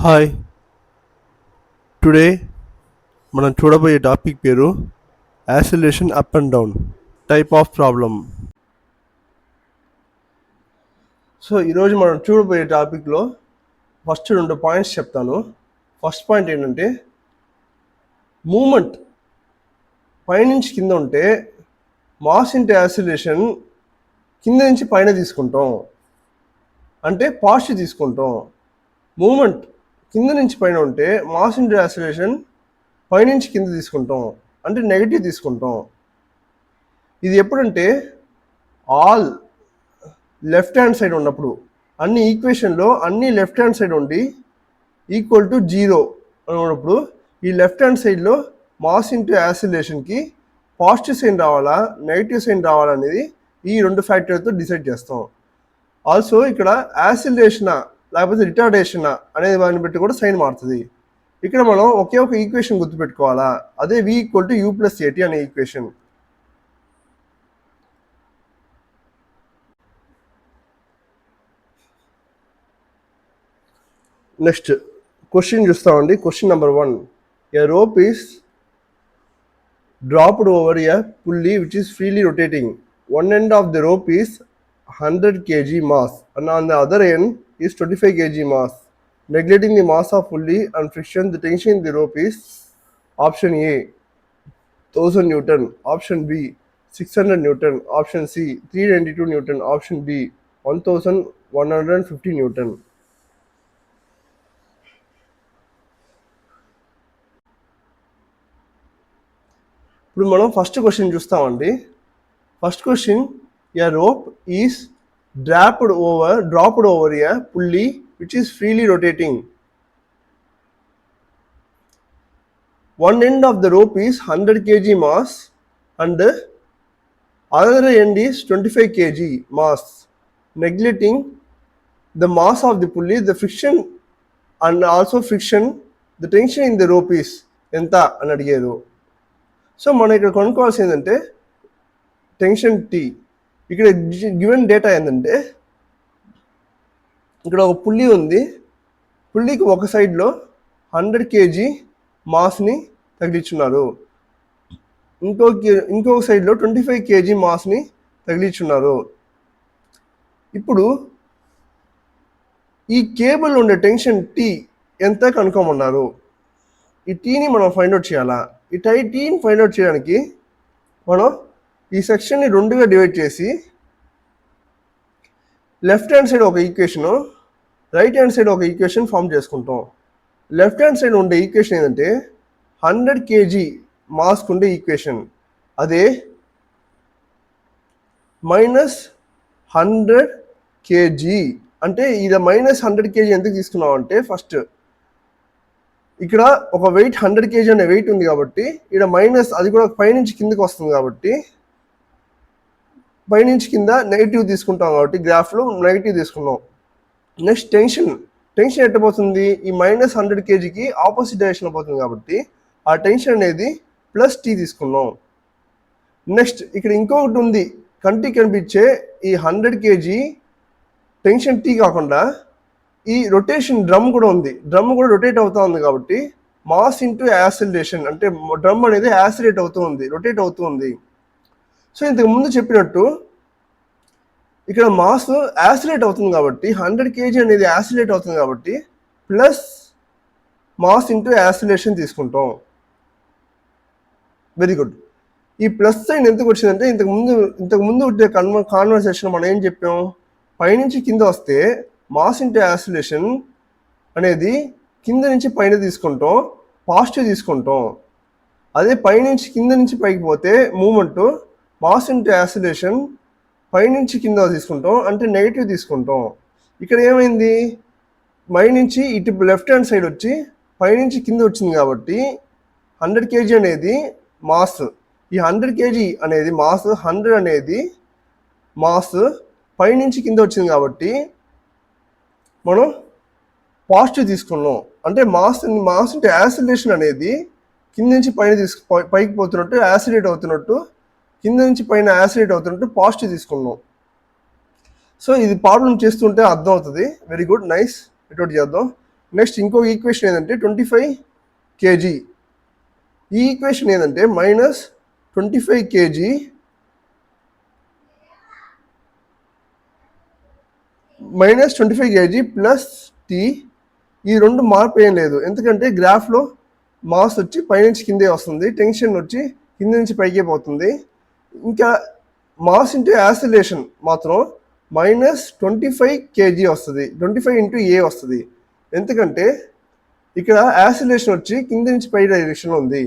Hi today మనం చూడబోయే topic పేరు acceleration up and down type of problem. So ఈరోజు మనం చూడబోయే టాపిక్లో ఫస్ట్ 2 పాయింట్స్ చెప్తాను. ఫస్ట్ పాయింట్ ఏంటంటే మూమెంట్ పైనుంచి కింద ఉంటే మాస్ ఇంటూ యాసిలేషన్ కింద నుంచి పైన తీసుకుంటాం, అంటే పాజిటివ్ తీసుకుంటాం. మూమెంట్ కింద నుంచి పైన ఉంటే మాస్ ఇంటూ యాసిలేషన్ పైనుంచి కింద తీసుకుంటాం, అంటే నెగిటివ్ తీసుకుంటాం. ఇది ఎప్పుడంటే ఆల్ లెఫ్ట్ హ్యాండ్ సైడ్ ఉన్నప్పుడు, అన్ని ఈక్వేషన్లో అన్ని లెఫ్ట్ హ్యాండ్ సైడ్ ఉండి ఈక్వల్ టు 0 అని ఉన్నప్పుడు ఈ లెఫ్ట్ హ్యాండ్ సైడ్లో మాస్ ఇంటూ యాసిలేషన్కి పాజిటివ్ సైన్ రావాలా నెగిటివ్ సైన్ రావాలా అనేది ఈ 2 ఫ్యాక్టర్తో డిసైడ్ చేస్తాం. ఆల్సో ఇక్కడ యాసిలేషనా లేకపోతే రిటార్డేషనా అనేది దాన్ని బట్టి కూడా సైన్ మారుతుంది. ఇక్కడ మనం ఒకే ఒక ఈక్వేషన్ గుర్తుపెట్టుకోవాలా, అదే v ఈక్వల్ టు u+at అనే ఈక్వేషన్. నెక్స్ట్ క్వశ్చన్ చూస్తామండి. Question number 1, a rope is dropped over a pulley which is freely rotating. One end of the rope is 100 kg mass and on the other end is 25 kg mass. Neglecting the mass of pulley and friction, the tension in the rope is option A 1000 Newton, option B 600 Newton, option C 392 Newton, option D 1150 Newton. ఇప్పుడు మనం first question చూస్తామండి. First question, a rope is dropped over a pulley which is freely rotating. One end of the rope is 100 kg mass and other end is 25 kg mass. Neglecting the mass of the pulley, the friction and also friction, the tension in the rope is ఎంత అని అడిగారు. So మనం ఇక్కడ కొనుక్కోవాల్సి ఏంటంటే tension T. ఇక్కడ given data ఏంటంటే ఇక్కడ ఒక పుల్లీ ఉంది, పుల్లీకి ఒక సైడ్లో 100 kg మాస్ని తగిలించున్నారు, ఇంకొక సైడ్లో 25 kg మాస్ని తగిలించున్నారు. ఇప్పుడు ఈ కేబుల్ ఉండే టెన్షన్ టీ ఎంత కనుక్కోమన్నారు. ఈ టీని మనం ఫైండ్ అవుట్ చేయాలా. ఈ టీని ఫైండ్ అవుట్ చేయడానికి మనం ఈ సెక్షన్ని 2గా డివైడ్ చేసి లెఫ్ట్ హ్యాండ్ సైడ్ ఒక ఈక్వేషను, రైట్ హ్యాండ్ సైడ్ ఒక ఈక్వేషన్ ఫామ్ చేసుకుంటాం. లెఫ్ట్ హ్యాండ్ సైడ్ ఉండే ఈక్వేషన్ ఏంటంటే 100 kg మాస్కు ఉండే ఈక్వేషన్, అదే -100 kg. అంటే ఇది -100 kg ఎందుకు తీసుకున్నాం అంటే, ఫస్ట్ ఇక్కడ ఒక వెయిట్ 100 kg అనే వెయిట్ ఉంది కాబట్టి ఇక్కడ మైనస్, అది కూడా పైనుంచి కిందకి వస్తుంది కాబట్టి పైనుంచి కింద నెగిటివ్ తీసుకుంటాం కాబట్టి గ్రాఫ్లో నెగిటివ్ తీసుకున్నాం. నెక్స్ట్ టెన్షన్ ఎట్ట పోతుంది, ఈ -100 kgకి ఆపోజిట్ డైరెక్షన్ పోతుంది కాబట్టి ఆ టెన్షన్ అనేది +t తీసుకున్నాం. నెక్స్ట్ ఇక్కడ ఇంకొకటి ఉంది, కంటికి కనిపించే ఈ 100 kg టెన్షన్ టీ కాకుండా ఈ రొటేషన్ డ్రమ్ కూడా ఉంది, డ్రమ్ కూడా రొటేట్ అవుతూ ఉంది కాబట్టి మాస్ ఇంటూ యాసిలేషన్, అంటే డ్రమ్ అనేది యాసిలేట్ అవుతూ ఉంది, రొటేట్ అవుతూ ఉంది. సో ఇంతకు ముందు చెప్పినట్టు ఇక్కడ మాస్ యాసిలేట్ అవుతుంది కాబట్టి 100 kg అనేది యాసిలేట్ అవుతుంది కాబట్టి ప్లస్ మాస్ ఇంటూ యాసిలేషన్ తీసుకుంటాం. Very good. ఈ ప్లస్ సైన్ ఎందుకు వచ్చిందంటే ఇంతకు ముందు కాన్వర్సేషన్ మనం ఏం చెప్పాం, పైనుంచి కింద వస్తే మాస్ ఇంటూ యాసిలేషన్ అనేది కింద నుంచి పైన తీసుకుంటాం, పాజిటివ్ తీసుకుంటాం. అదే పైనుంచి కింద నుంచి పైకి పోతే మూమెంట్ మాస్ ఇంటూ యాసిలేషన్ పైనుంచి కింద తీసుకుంటాం, అంటే నెగిటివ్ తీసుకుంటాం. ఇక్కడ ఏమైంది, నుంచి ఇటు లెఫ్ట్ హ్యాండ్ సైడ్ వచ్చి పైనుంచి కింద వచ్చింది కాబట్టి 100 kg అనేది మాస్, ఈ 100 kg అనేది మాస్, 100 అనేది మాస్ పైనుంచి కింద వచ్చింది కాబట్టి మనం పాజిటివ్ తీసుకున్నాం. అంటే మాస్ ఇంటూ యాసిలేషన్ అనేది కింద నుంచి పైకి పోతున్నట్టు యాసిలేట్ అవుతున్నట్టు, కింద నుంచి పైన యాసిలేట్ అవుతున్నట్టు పాజిటివ్ తీసుకున్నాం. సో ఇది ప్రాబ్లం చేస్తుంటే అర్థం అవుతుంది. Very good, nice. ఇటువంటి చేద్దాం. నెక్స్ట్ ఇంకొక ఈక్వేషన్ ఏంటంటే 25 kg. ఈ ఈక్వేషన్ ఏంటంటే -25 kg -25 kg ప్లస్ టీ. ఈ రెండు మార్పు ఏం లేదు, ఎందుకంటే గ్రాఫ్లో మాస్ వచ్చి పైనుంచి కిందే వస్తుంది, టెన్షన్ వచ్చి కింద నుంచి పైకే పోతుంది. ఇంకా మాస్ ఇంటూ యాసిలేషన్ మాత్రం -25 kg వస్తుంది, 25 ఇంటూ ఏ వస్తుంది. ఎందుకంటే ఇక్కడ యాసిలేషన్ వచ్చి కింద నుంచి పై డైరెక్షన్లో ఉంది.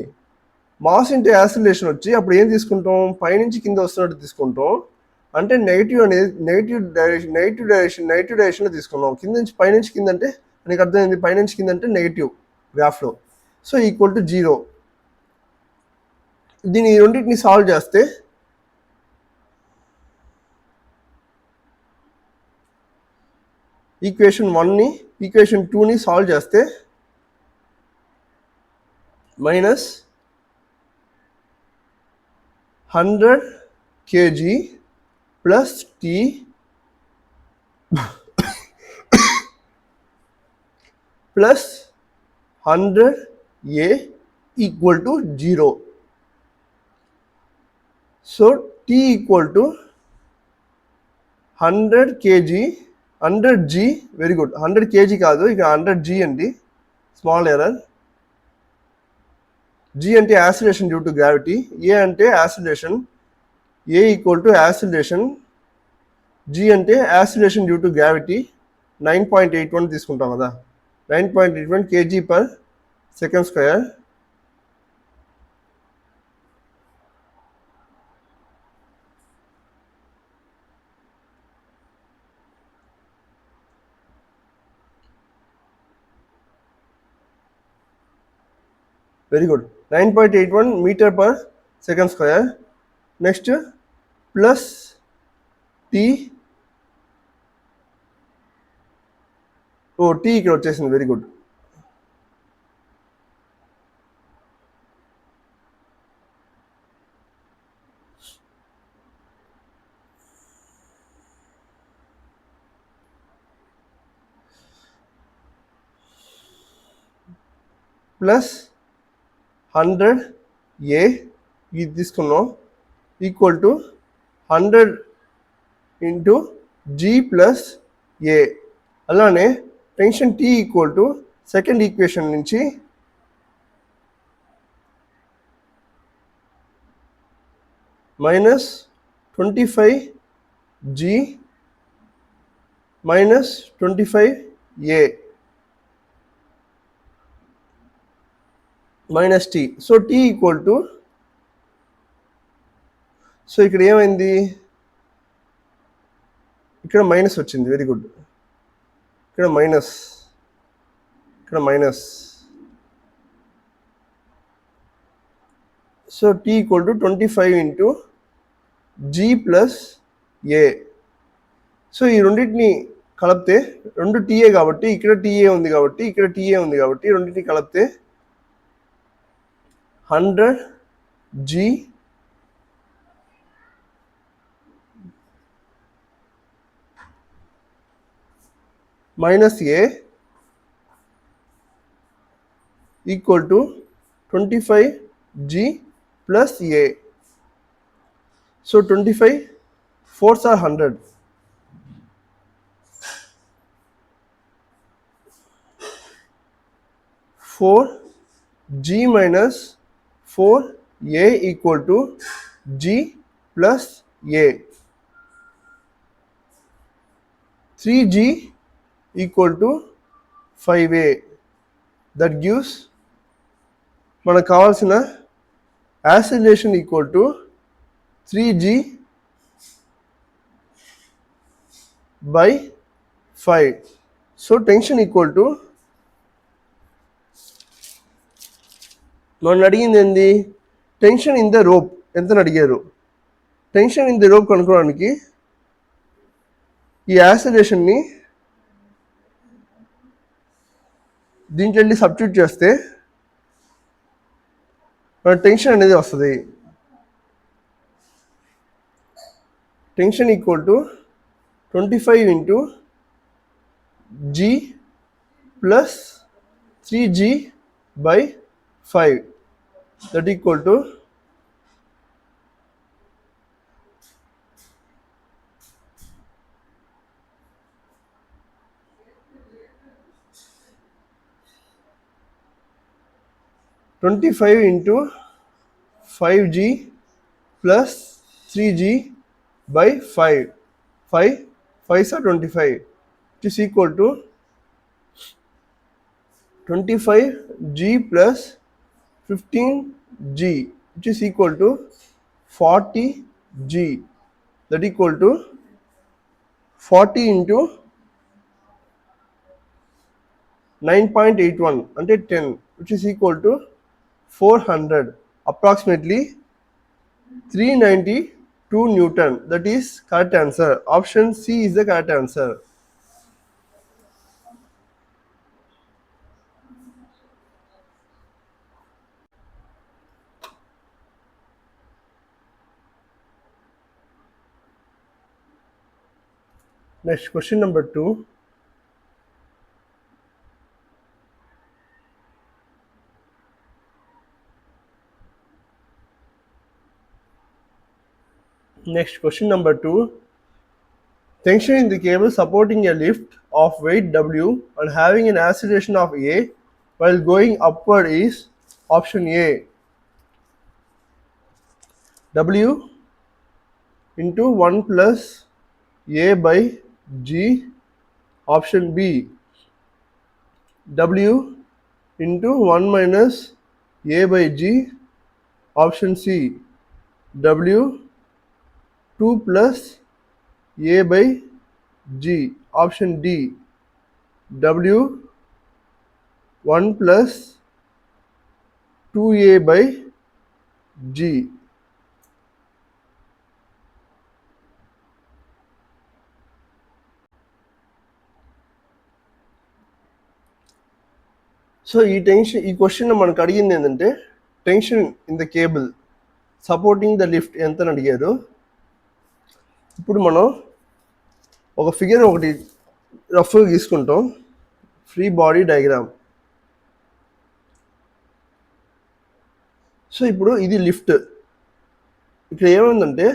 మాస్ ఇంటూ యాసిలేషన్ వచ్చి అప్పుడు ఏం తీసుకుంటాం, పైనుంచి కింద వస్తున్నట్టు తీసుకుంటాం. అంటే నెగిటివ్ అనేది నెగిటివ్ డైరెక్షన్లో తీసుకున్నాం. కింద నుంచి పైనుంచి కింద అంటే నీకు అర్థమైంది, పైనుంచి కింద అంటే నెగిటివ్ గ్రాఫ్లో. So equal to 0. దీన్ని ఈ రెండింటిని సాల్వ్ చేస్తే ఈక్వేషన్ 1ని ఈక్వేషన్ 2ని సాల్వ్ చేస్తే -100 kg plus T plus 100 a equal to 0. So T equal to 100 kg 100 g. Very good, 100 kg కాదు, ఇక 100 g అండి, స్మాల్ ఎర్రర్. g అంటే యాసిలేషన్ డ్యూ టు గ్రావిటీ, ఏ అంటే యాసిలేషన్, ఏ ఈక్వల్ టు యాసిలేషన్, g అంటే యాసిలేషన్ డ్యూ టు గ్రావిటీ. 9.81 తీసుకుంటాం కదా, 9.81 kg/s². Very good, 9.81 m/s². Next plus T, T ఇక్కడ వచ్చేసింది. Very good. ప్లస్ 100 ఏ ఇది తీసుకున్నాం equal to 100 into g plus a. అలానే tension T equal to second equation నుంచి -25 g -25 a minus T. So T equal to, so ఇక్కడ ఏమైంది, ఇక్కడ minus వచ్చింది. వెరీ గుడ్, ఇక్కడ మైనస్, ఇక్కడ minus. So T equal to 25 into g plus a. So ఈ రెండింటిని కలిపితే, రెండు టీఏ కాబట్టి ఇక్కడ టీఏ ఉంది కాబట్టి ఇక్కడ టీఏ ఉంది కాబట్టి రెండింటిని కలిపితే 100 g minus a equal to 25 g plus a. So 25 4s are 100. 4 g minus 4 a equal to g plus a. 3g equal to 5a. That gives మనకు కావాల్సిన acceleration equal to 3g by 5. So tension equal to, నన్ను అడిగింది ఏంది, tension in the rope ఎంతని అడిగారు. Tension in the rope కనుక్కోవడానికి ఈ యాసిలేషన్ని దీంట్లో వెళ్ళి సబ్స్టిట్యూట్ చేస్తే మన టెన్షన్ అనేది వస్తుంది. Tension equal to 25 into g plus 3g by 5 that equal to 25 into 5g plus 3g by 5. 5 5s are 25. It is equal to 25g plus 15g, which is equal to 40g. That equal to 40 into 9.81 అంటే 10, which is equal to 400, approximately 392 Newton. That is correct answer. Option C is the correct answer. Next, question number 2. Next, question number 2. Tension in the cable supporting a lift of weight W and having an acceleration of A while going upward is option A W into 1 plus A by G, option B W into 1 minus A by G, option C W 2 plus A by G, option D W 1 plus 2A by G. So ఈ question మనకు అడిగింది ఏంటంటే tension in the cable supporting the lift ఎంత అని అడిగారు. ఇప్పుడు మనం ఒక ఫిగర్ ఒకటి రఫ్గా గీసుకుంటాం, ఫ్రీ బాడీ డయాగ్రామ్. సో ఇప్పుడు ఇది లిఫ్ట్. ఇక్కడ ఏమైందంటే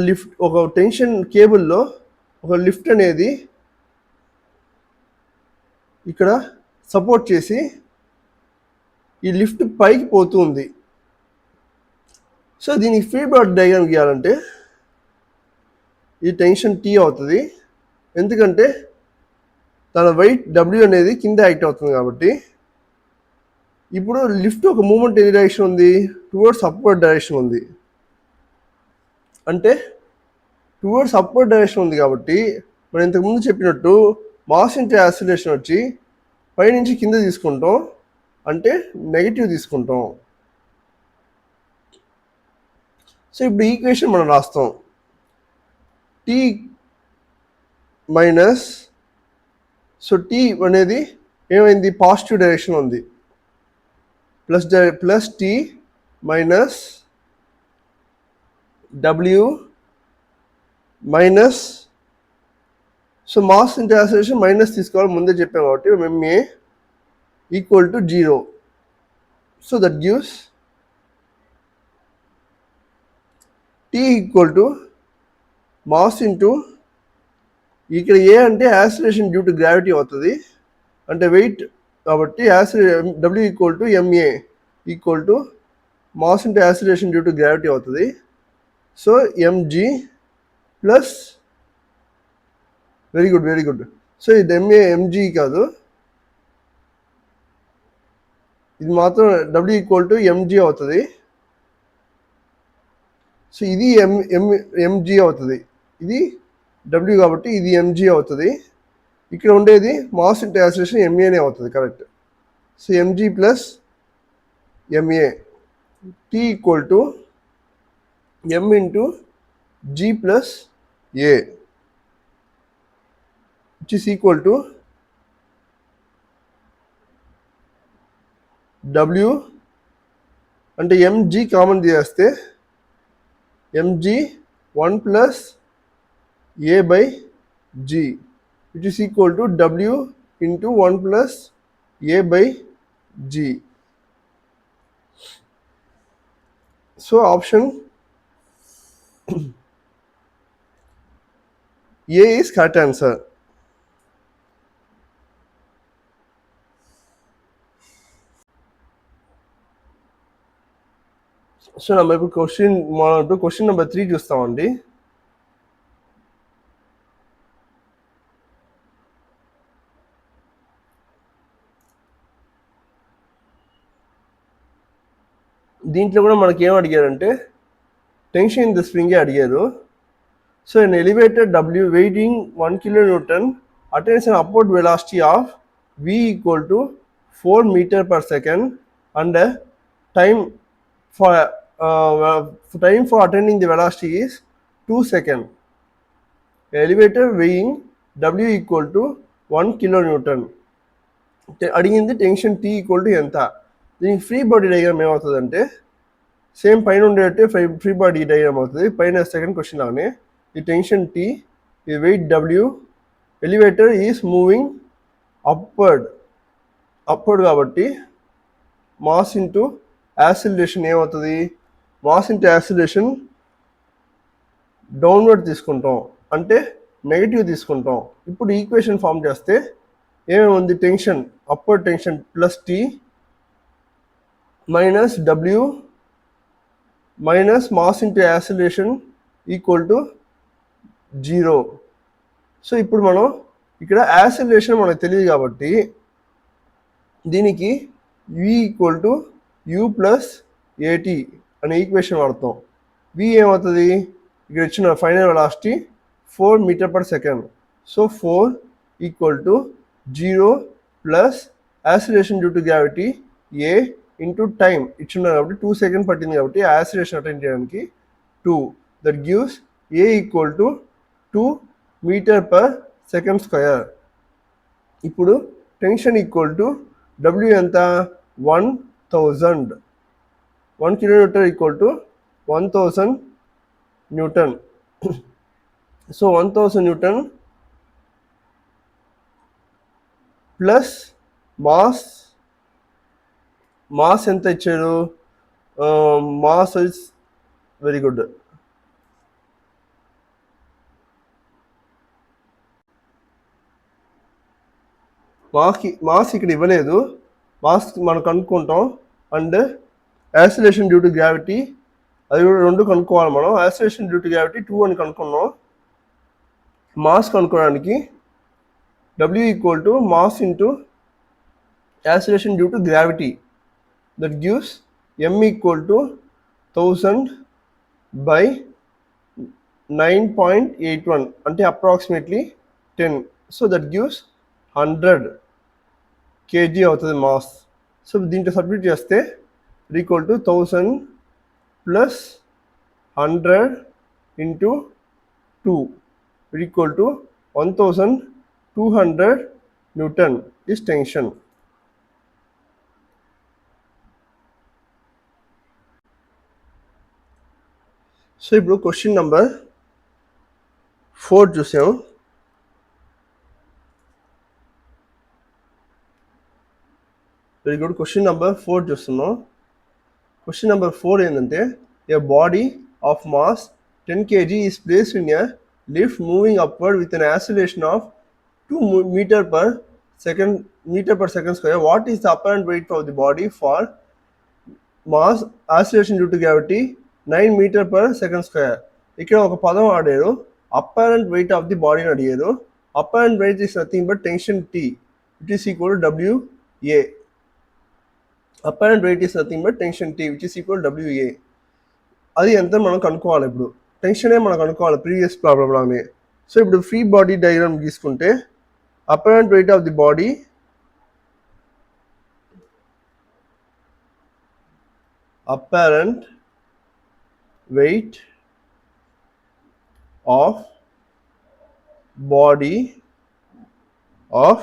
లిఫ్ట్ ఒక టెన్షన్ కేబుల్లో ఒక లిఫ్ట్ అనేది ఇక్కడ సపోర్ట్ చేసి ఈ లిఫ్ట్ పైకి పోతుంది. సో దీనికి ఫ్రీ బాడీ డయాగ్రామ్ గీయాలంటే ఈ టెన్షన్ T అవుతుంది, ఎందుకంటే తన వెయిట్ W అనేది కింద యాక్ట్ అవుతుంది కాబట్టి. ఇప్పుడు లిఫ్ట్ ఒక మూమెంట్ ఏ డైరెక్షన్ ఉంది, టువర్డ్స్ అప్వర్డ్ డైరెక్షన్ ఉంది. అంటే టువర్డ్స్ అప్వర్డ్ డైరెక్షన్ ఉంది కాబట్టి మనం ఇంతకుముందు చెప్పినట్టు మాస్ ఇంటూ యాక్సిలరేషన్ వచ్చి పైనుంచి కింద తీసుకుంటాం, అంటే నెగిటివ్ తీసుకుంటాం. సో ఇప్పుడు ఈక్వేషన్ మనం రాస్తాం. T మైనస్, సో T అనేది ఏమైంది, పాజిటివ్ డైరెక్షన్ ఉంది, plus T minus W minus, so mass into acceleration minus తీసుకోవాలి ముందే చెప్పాం కాబట్టి MA equal to 0. So that gives T equal to mass into, ఇక్కడ ఏ అంటే యాక్సిలరేషన్ డ్యూ టు గ్రావిటీ అవుతుంది, అంటే వెయిట్ కాబట్టి W equal to MA equal to mass into acceleration due to gravity అవుతుంది. So mg plus, very good very good. So ఇది mg కాదు, ఇది మాత్రం W ఈక్వల్ టు mg అవుతుంది. సో ఇది mg అవుతుంది, ఇది W కాబట్టి ఇది mg అవుతుంది. ఇక్కడ ఉండేది మాస్ ఇంటూ యాక్సిలరేషన్ MAనే అవుతుంది, correct. So mg plus MA, T equal to m into g plus A, which is equal to W అంటే mg కామన్ తీసేస్తే mg 1 plus A by G, which is equal to W into 1 plus A by G. So option A is correct answer. So మనం ఇప్పుడు question number 3 చూస్తామండి. దీంట్లో కూడా మనకి ఏం అడిగారంటే tension in the స్ప్రింగే అడిగారు. So an elevator W weighing 1 kilonewton attains an upward velocity of V equal to 4 meter per second and time for attaining the velocity is 2 seconds. Elevator weighing W equal to 1 kilonewton. అడిగింది tension T equal to ఎంత. దీనికి free body diagram ఏమవుతుందంటే same పైన ఉండేటట్టే free body diagram అవుతుంది. పైన second question లాగానే ఈ tension T, ఈ weight W, elevator is moving upward కాబట్టి మాస్ ఇంటూ యాక్సిలరేషన్ ఏమవుతుంది, మాస్ ఇంటూ యాక్సిలరేషన్ డౌన్వర్డ్ తీసుకుంటాం, అంటే నెగిటివ్ తీసుకుంటాం. ఇప్పుడు ఈక్వేషన్ ఫామ్ చేస్తే ఏమేముంది, tension upward tension plus T minus W minus mass into acceleration equal to 0. So ఇప్పుడు మనం ఇక్కడ యాక్సిలరేషన్ మనకు తెలియదు కాబట్టి దీనికి V equal to U plus AT అనే ఈక్వేషన్ వాడతాం. V ఏమవుతుంది, ఇక్కడ ఇచ్చిన final velocity 4 metre per second. So 4 equal to 0 plus acceleration due to gravity A into time ఇచ్చున్నారు కాబట్టి 2 సెకండ్ పట్టింది కాబట్టి యాక్సిలరేషన్ అటెండ్ చేయడానికి 2. That gives A equal to 2 meter per second square. ఇప్పుడు టెన్షన్ ఈక్వల్ టు W ఎంత, 1000. 1 kilometer equal to 1000 newton. So 1000 newton plus mass ఎంత ఇచ్చారు, mass is very good, mass ఇక్కడ ఇవ్వలేదు, మాస్ మనం కనుక్కుంటాం. And acceleration due to gravity అది కూడా రెండు కనుక్కోవాలి మనం. యాక్సిలరేషన్ డ్యూ టు గ్రావిటీ 2 అని కనుక్కున్నాం. మాస్ కనుక్కోవడానికి W equal to mass into acceleration due to gravity. That gives M equal to 1000 by 9.81 అంటే approximately 10. So that gives 100 kg అవుతుంది మాస్. సో దీంట్లో సబ్స్టిట్యూట్ చేస్తే equal to 1000 plus 100 into 2 equal to 1200 Newton is tension. So ఇప్పుడు question number 4 చూసాం. Very good. Question number 4 చూస్తున్నాం. Question number 4 ఏంటంటే a body of mass 10 kg is placed in a lift moving upward with an acceleration of 2 meter per second square. What is the apparent weight of the body for mass acceleration due to gravity 9 meter per second square. ఇక్కడ ఒక పదం ఆడారు, apparent weight of the బాడీని అడిగారు. Apparent weight is nothing but tension T, it is equal to WA. Apparent weight is nothing but tension T which is equal WA. అది ఎంత మనం కనుక్కోవాలి. ఇప్పుడు టెన్షనే మనం కనుక్కోవాలి ప్రీవియస్ ప్రాబ్లం లానే. సో ఇప్పుడు ఫ్రీ బాడీ డయాగ్రామ్ తీసుకుంటే apparent weight of the body apparent weight of body of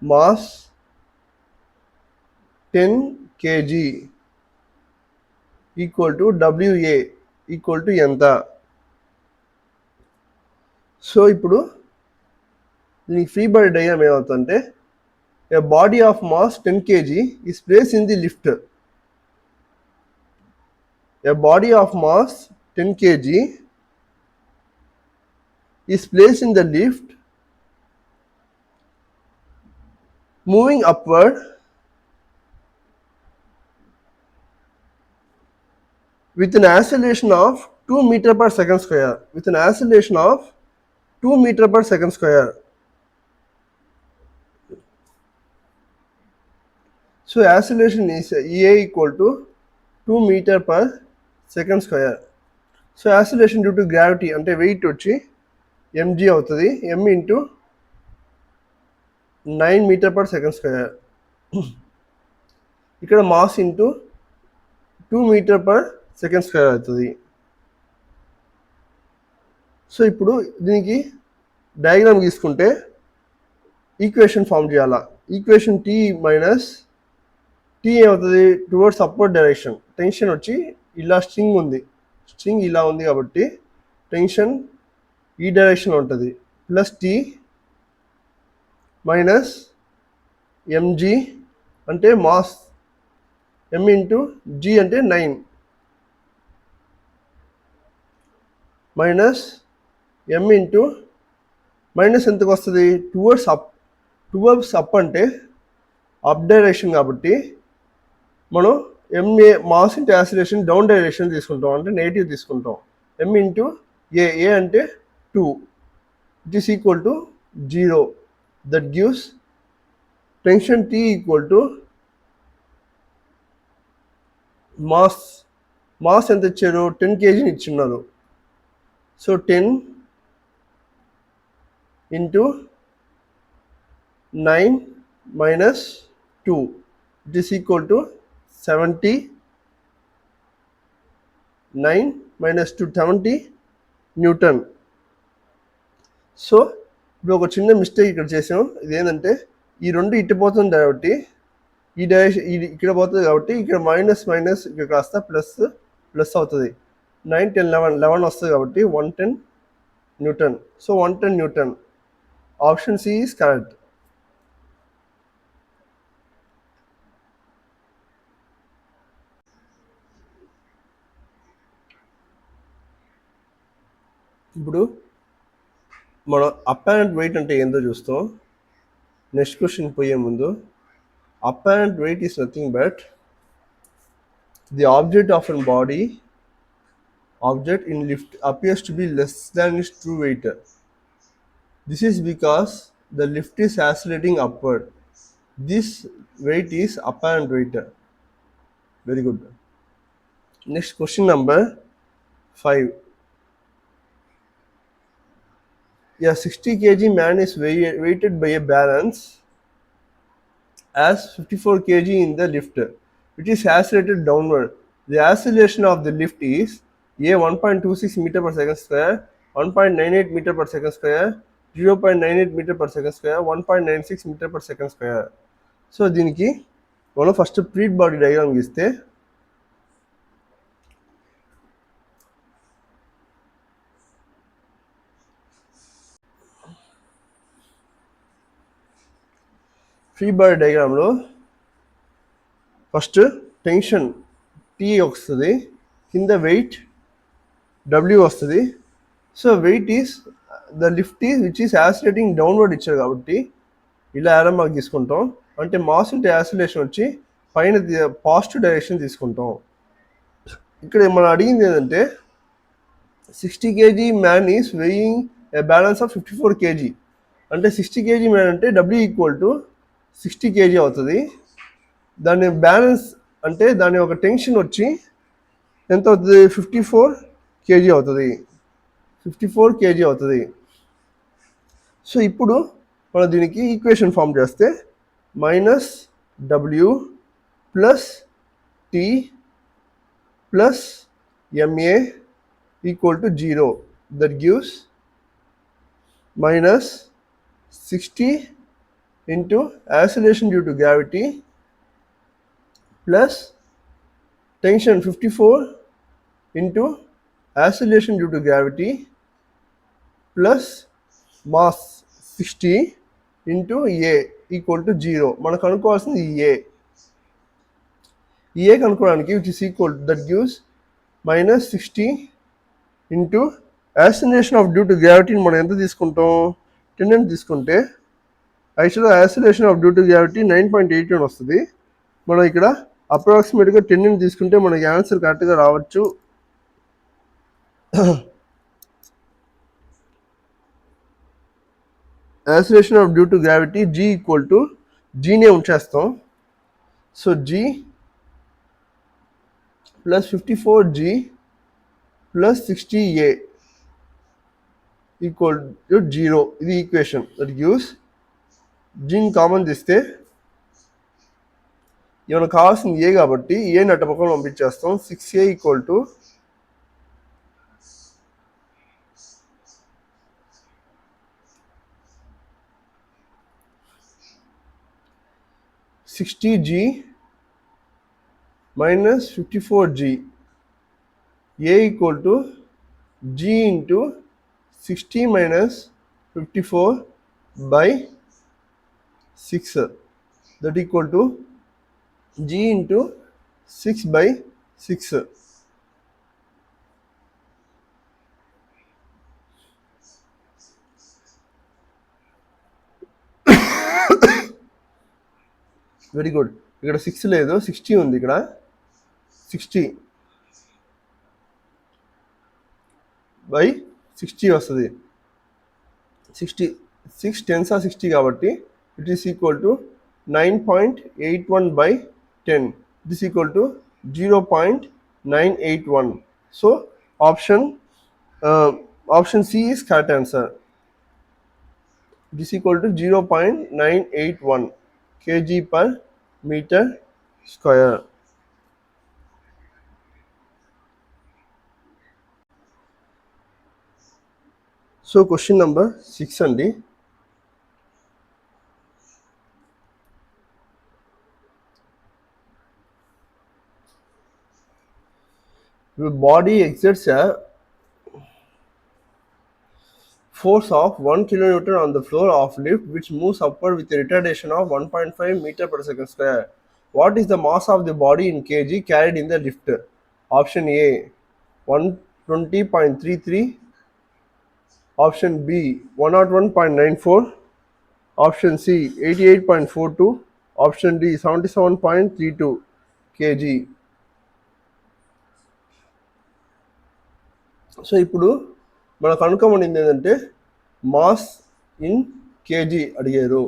mass 10 kg equal to WA equal to ఎంత. సో ఇప్పుడు దీనికి ఫ్రీ బాడీ డయాగ్రామ్ ఏమవుతుందంటే a body of mass 10 kg is placed in the lift. A body of mass 10 kg is placed in the lift moving upward with an acceleration of 2 meter per second square. With an acceleration of 2 meter per second square. So acceleration is EA equal to 2 meter per second square. So acceleration due to gravity అంటే weight వచ్చి mg అవుతుంది, m into 9 meter per second square. ఇక్కడ mass into 2 meter per second square అవుతుంది. So ఇప్పుడు దీనికి diagram గీసుకుంటే equation form చేయాలా. Equation T minus T ఏమవుతుంది, టువర్డ్స్ అప్వర్డ్ డైరెక్షన్. టెన్షన్ వచ్చి ఇలా స్ట్రింగ్ ఉంది, స్ట్రింగ్ ఇలా ఉంది కాబట్టి టెన్షన్ ఈ డైరెక్షన్లో ఉంటుంది. ప్లస్ టీ మైనస్ ఎంజీ అంటే మాస్, ఎం ఇంటూ జీ అంటే 9 మైనస్ ఎం ఇంటూ మైనస్ ఎంతకు వస్తుంది, టువర్డ్స్ అప్ అంటే అప్ డైరెక్షన్ కాబట్టి మనం ma mass into acceleration down direction తీసుకుంటాం, అంటే నెగిటివ్ తీసుకుంటాం. ఎం ఇంటూ ఏ అంటే 2, it is equal to 0. That gives tension T equal to mass ఎంత ఇచ్చారు, 10 kgని ఇచ్చిన్నారు. So 10 into 9 minus 2 it is equal to 79 minus 2 70 Newton. So ఇప్పుడు ఒక చిన్న మిస్టేక్ ఇక్కడ చేసాం. ఇదేంటంటే ఈ రెండు ఇటు పోతుంది కాబట్టి ఈ డైరెక్షన్ ఇక్కడ పోతుంది కాబట్టి ఇక్కడ మైనస్ ఇక్కడ కాస్త ప్లస్ అవుతుంది. 9 10 11 వస్తుంది కాబట్టి 110 newton. So 110 newton. Option C is correct. ఇప్పుడు మనం అపారెంట్ వెయిట్ అంటే ఏందో చూస్తాం. నెక్స్ట్ క్వశ్చన్ పోయే ముందు, apparent weight is nothing but the object of an body object in lift appears to be less than its true weight. This is because the lift is accelerating upward. This weight is apparent weight. Very good. Next question number 5. A 60 kg man is weighted by a balance as 54 kg in the lift. It is accelerated downward. The acceleration of the lift is A 1.26 meter per second square, 1.98 meter per second square, 0.98 meter per second square, 1.96 meter per second square. So దీనికి మనం first free body diagram గీస్తే free body డయాగ్రామ్లో first tension T వస్తుంది, కింద weight W వస్తుంది. So weight is the lift is which is accelerating downward ఇచ్చారు కాబట్టి ఇలా యారో మార్క్ తీసుకుంటాం. అంటే మాస్ ఇంటూ యాసిలేషన్ వచ్చి పైన పాజిటివ్ డైరెక్షన్ తీసుకుంటాం. ఇక్కడ మనం అడిగింది ఏంటంటే 60 kg man is weighing A balance of 54 kg. అంటే 60 kg మ్యాన్ అంటే W ఈక్వల్ టు 60 kg అవుతుంది. దాని బ్యాలెన్స్ అంటే దాని ఒక టెన్షన్ వచ్చి ఎంత అవుతుంది, 54 kg అవుతుంది. 54 kg అవుతుంది. సో ఇప్పుడు మనం దీనికి ఈక్వేషన్ ఫామ్ చేస్తే minus W plus T plus MA equal to 0. That gives minus 60 into acceleration due to gravity plus tension 54 into acceleration due to gravity plus mass 60 into a equal to 0. మనకు అనుకోవాల్సింది a. A కనుక్కోవడానికి which is equal that gives -60 into acceleration of due to గ్రావిటీని మనం ఎంత తీసుకుంటాం, 10 అని తీసుకుంటే యాక్చువల్గా acceleration of due to gravity 9.81 వస్తుంది. మనం ఇక్కడ అప్రాక్సిమేట్గా 10 అని తీసుకుంటే మనకి ఆన్సర్ కరెక్ట్గా రావచ్చు. Acceleration of due to gravity g equal to జీనే ఉంచేస్తాం. So g plus 54g plus 60a equal to 0. ఇది ఈక్వేషన్. దట్ గివ్స్ జీని కామన్ తీస్తే ఏమైనా కావాల్సింది ఏ కాబట్టి ఏని అట్ట పక్కన పంపించేస్తాం. 6a equal to 60g minus 54g. a equal to g into 60 minus 54 by 6. That equal to g into 6 by 6. Very good. ఇక్కడ 6 లేదు, 60 ఉంది. ఇక్కడ 60 బై 60 వస్తుంది. 6 10s are 60 కాబట్టి it is equal to 9.81 by 10. It is equal to 0.981. So option C is correct answer. ఇట్ is equal to 0.981 kg per meter square. So question number 6 అండి. The body exerts a force of 1 kilonewton on the floor of lift which moves upward with a retardation of 1.5 meter per second square. What is the mass of the body in kg carried in the lift? Option A 120.33, option B 101.94, option C 88.42, option D 77.32 kg. So ఇప్పుడు మనకు అనుకోమనింది ఏంటంటే mass in KG అడిగారు.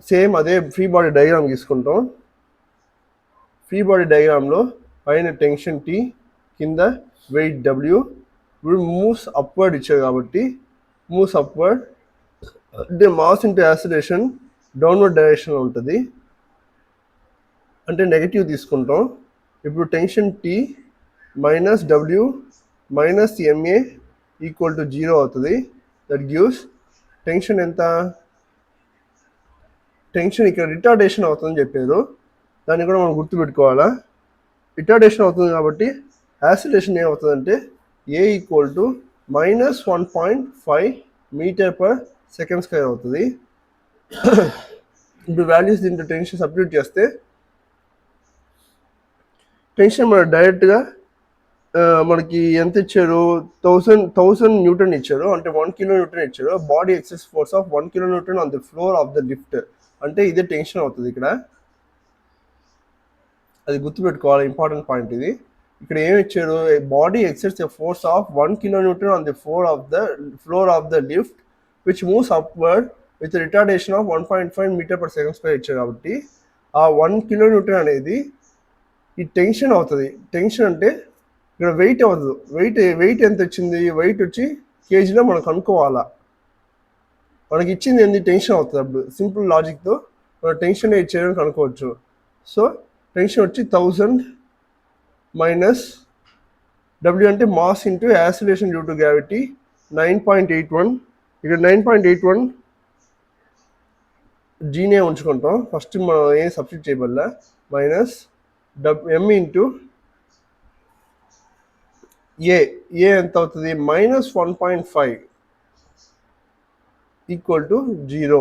Same అదే free body diagram తీసుకుంటాం. Free body డయాగ్రామ్లో పైన tension T, కింద wait W. ఇప్పుడు moves upward ఇచ్చారు కాబట్టి మూవ్స్ అప్వర్డ్ అంటే మాస్ ఇంటూ యాక్సిలరేషన్ డౌన్వర్డ్ డైరెక్షన్లో ఉంటుంది, అంటే నెగటివ్ తీసుకుంటాం. ఇప్పుడు tension T minus W minus MA equal to 0 అవుతుంది. దట్ గివ్స్ టెన్షన్ ఎంత, టెన్షన్ ఇక్కడ రిటార్డేషన్ అవుతుందని చెప్పారు, దాన్ని కూడా మనం గుర్తుపెట్టుకోవాలా. రిటార్డేషన్ అవుతుంది కాబట్టి యాక్సిలరేషన్ ఏమవుతుందంటే a equal to -1.5 metre per second square అవుతుంది. ఇప్పుడు వాల్యూస్ దీంట్లో టెన్షన్ సబ్స్టిట్యూట్ చేస్తే టెన్షన్ మనం డైరెక్ట్గా మనకి ఎంత ఇచ్చారు, 1000 న్యూటన్ ఇచ్చారు, అంటే 1 కిలో న్యూటన్ ఇచ్చారు. Body excess force of 1 kilo newton on the floor of the lift, అంటే ఇదే టెన్షన్ అవుతుంది. ఇక్కడ అది గుర్తుపెట్టుకోవాలి, ఇంపార్టెంట్ పాయింట్ ఇది. ఇక్కడ ఏమి ఇచ్చారు, బాడీ ఎక్సెస్ a force of 1 kilo newton on the floor of the lift which moves upward with retardation of 1.5 metre per second square ఇచ్చారు. కాబట్టి ఆ 1 కిలో న్యూటన్ అనేది ఈ టెన్షన్ అవుతుంది. టెన్షన్ అంటే ఇక్కడ వెయిట్ అవ్వదు. వెయిట్ ఎంత వచ్చింది, వెయిట్ వచ్చి కేజీలో మనకు అనుకోవాలా. మనకి ఇచ్చింది ఏంది, టెన్షన్ అవుతుంది. అప్పుడు సింపుల్ లాజిక్తో మనం టెన్షన్ ఇచ్చేయడానికి అనుకోవచ్చు. సో టెన్షన్ వచ్చి 1000 మైనస్ డబ్ల్యూ అంటే mass into acceleration due to gravity 9.81. ఇక్కడ 9.81 జీనే ఉంచుకుంటాం. ఫస్ట్ మనం ఏం సబ్స్టిట్యూట్ చేయబల్లా, మైనస్ ఎం ఇంటూ ఏ ఎంత అవుతుంది, -1.5. Equal to 0.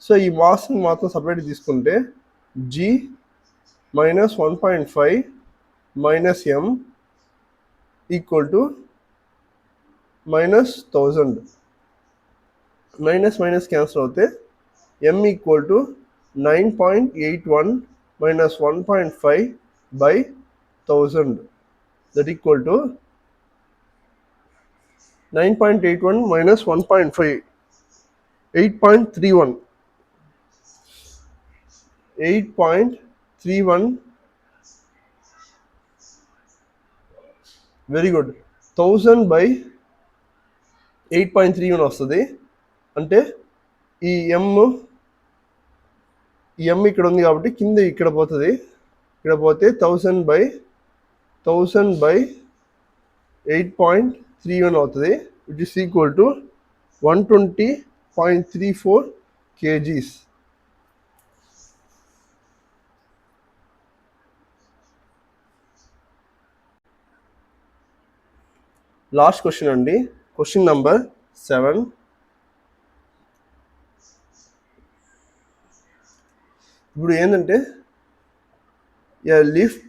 సో ఈ మాస్ని మాత్రం సపరేట్ తీసుకుంటే g minus 1.5 minus m equal to minus 1000. Minus minus cancel అవుతే m equal to 9.81 minus 1.5 by 1000, that equal to 9.81 minus 1.5, 8.31, 8.31. Very good. 1000 by 8.31 వస్తుంది. అంటే ఈ m ఇక్కడ ఉంది కాబట్టి కింద ఇక్కడ పోతుంది. ఇక్కడ పోతే 1000 by 8.31 అవుతుంది, which is equal to 120.34 kgs. Last question అండి, క్వశ్చన్ నంబర్ 7. ఇప్పుడు ఏంటంటే a lift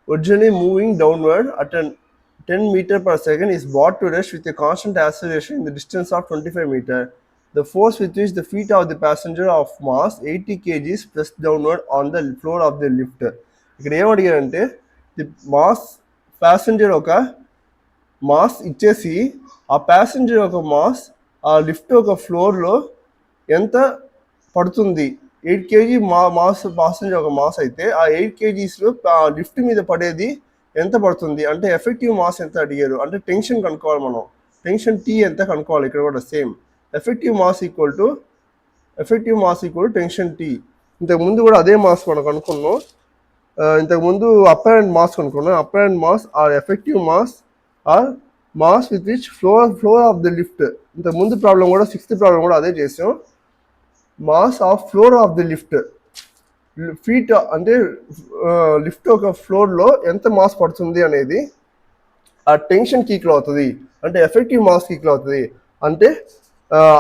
originally moving downward at 10 meter per second is brought to rest with a constant acceleration in the distance of 25 meter. The force with which the feet of the passenger of mass 80 kg is pressed downward on the floor of the lift. ఇక్కడ ఏం అడిగారంటే the mass passenger ఒక mass ఇచ్చేసి ఆ passenger ఒక mass ఆ lift ఒక ఫ్లోర్లో ఎంత పడుతుంది, 8 kg మాస్ ప్యాసింజర్ ఒక మాస్ అయితే ఆ 8 kgsలో లిఫ్ట్ మీద పడేది ఎంత పడుతుంది అంటే ఎఫెక్టివ్ మాస్ ఎంత అడిగారు. అంటే టెన్షన్ కనుక్కోవాలి మనం, టెన్షన్ టీ ఎంత కనుక్కోవాలి. ఇక్కడ కూడా same effective mass equal to tension T. ఇంతకుముందు కూడా అదే మాస్ మనం కనుక్కున్నాం. ఇంతకుముందు అపరెంట్ మాస్ కనుక్కున్నాం. Apparent mass or effective mass or mass with which floor of the lift. ఇంతకుముందు ప్రాబ్లం కూడా 6th ప్రాబ్లం కూడా అదే చేసాం. Mass of floor of the lift, feet అంటే లిఫ్ట్ ఒక ఫ్లోర్లో ఎంత మాస్ పడుతుంది అనేది ఆ టెన్షన్కి ఈక్వల్ అవుతుంది. అంటే ఎఫెక్టివ్ మాస్కి ఈక్వల్ అవుతుంది, అంటే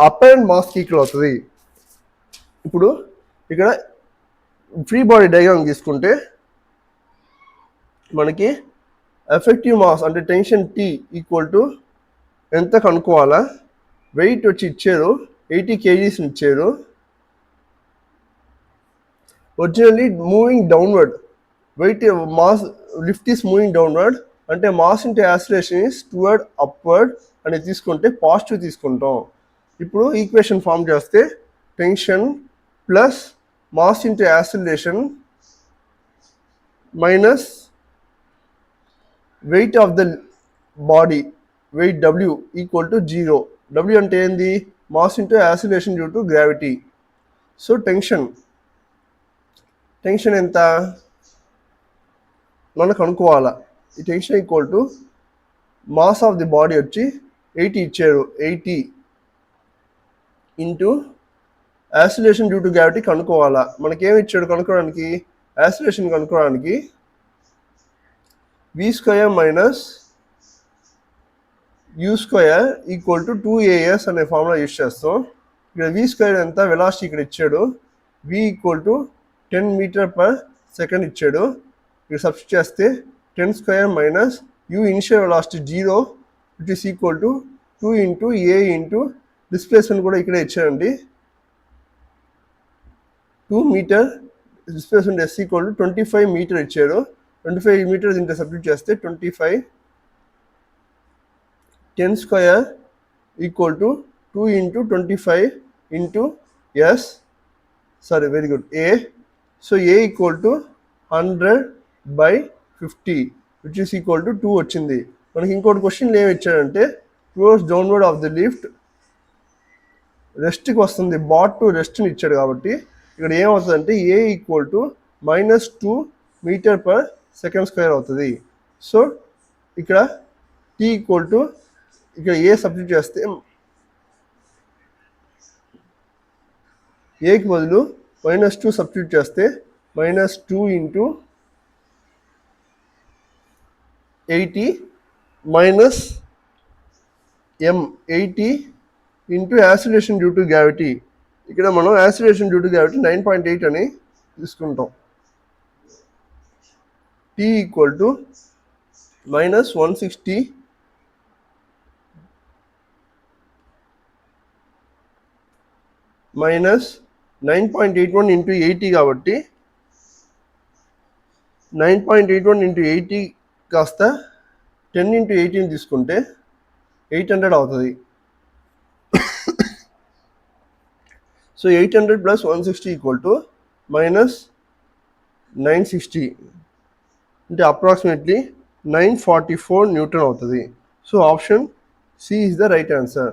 అపరెంట్ మాస్కి ఈక్వల్ అవుతుంది. ఇప్పుడు ఇక్కడ ఫ్రీ బాడీ డయాగ్రామ్ తీసుకుంటే మనకి ఎఫెక్టివ్ మాస్ అంటే టెన్షన్ టీ ఈక్వల్ టు ఎంత కనుక్కోవాలా. వెయిట్ వచ్చి ఇచ్చారు 80 kgs ఇచ్చారు. Originally moving downward, weight mass lift is moving downward, అంటే mass into acceleration is toward upward అని తీసుకుంటే పాజిటివ్ తీసుకుంటాం. ఇప్పుడు ఈక్వేషన్ ఫామ్ చేస్తే tension plus mass into acceleration minus weight of the body, weight W equal to 0. W అంటే ఏంది, mass into acceleration due to gravity. So tension ఎంత మనకు అనుకోవాలా. ఈ tension equal to mass of the body వచ్చి 80 ఇచ్చారు, 80 into acceleration due to gravity కనుక్కోవాలా. మనకేమి ఇచ్చాడు కనుక్కోవడానికి, యాక్సిలరేషన్ కనుక్కోవడానికి v² minus u² equal to 2as అనే ఫార్ములా యూజ్ చేస్తాం. ఇక్కడ v² ఎంత, వెలాసిటీ ఇక్కడ ఇచ్చాడు, v ఈక్వల్ టు 10 meter/second ఇచ్చాడు. ఇక్కడ సబ్స్టిట్యూట్ చేస్తే 10² minus u initial velocity 0 which is equal to 2 into a into displacement కూడా ఇక్కడే ఇచ్చాడండి, 2 meter displacement s equal to 25 meter ఇచ్చాడు. 25 meters ఇంటూ సబ్స్టిట్యూట్ చేస్తే 25 10² equal to 2 into 25 into s, sorry very good, a. So a equal to 100/50 which is equal to 2 వచ్చింది. మనకి ఇంకోటి క్వశ్చన్లు ఏమి ఇచ్చాడంటే towards downward of the lift రెస్ట్కి వస్తుంది, బాట్ టు రెస్ట్ని ఇచ్చాడు. కాబట్టి ఇక్కడ ఏమవుతుందంటే a ఈక్వల్ టు -2 meter/second² అవుతుంది. సో ఇక్కడ t ఈక్వల్ టు ఇక్కడ ఏ సబ్స్టిట్యూట్ చేస్తే ఏకి బదులు -2 సబ్స్టిట్యూట్ చేస్తే -2 into 80 minus m, 80 into acceleration due to gravity. ఇక్కడ మనం యాసిలేషన్ డ్యూ టు గ్రావిటీ 9.8 అని తీసుకుంటాం. T ఈక్వల్ టు -160 -9.81 ఇంటూ 80 కాబట్టి 9.81 ఇంటూ 80 కాస్త 10 ఇంటూ 18 తీసుకుంటే 800 అవుతుంది. సో 800 ప్లస్ 160 ఈక్వల్ టు -960 అంటే అప్రాక్సిమేట్లీ 944 న్యూటన్ అవుతుంది. So option C is the right answer.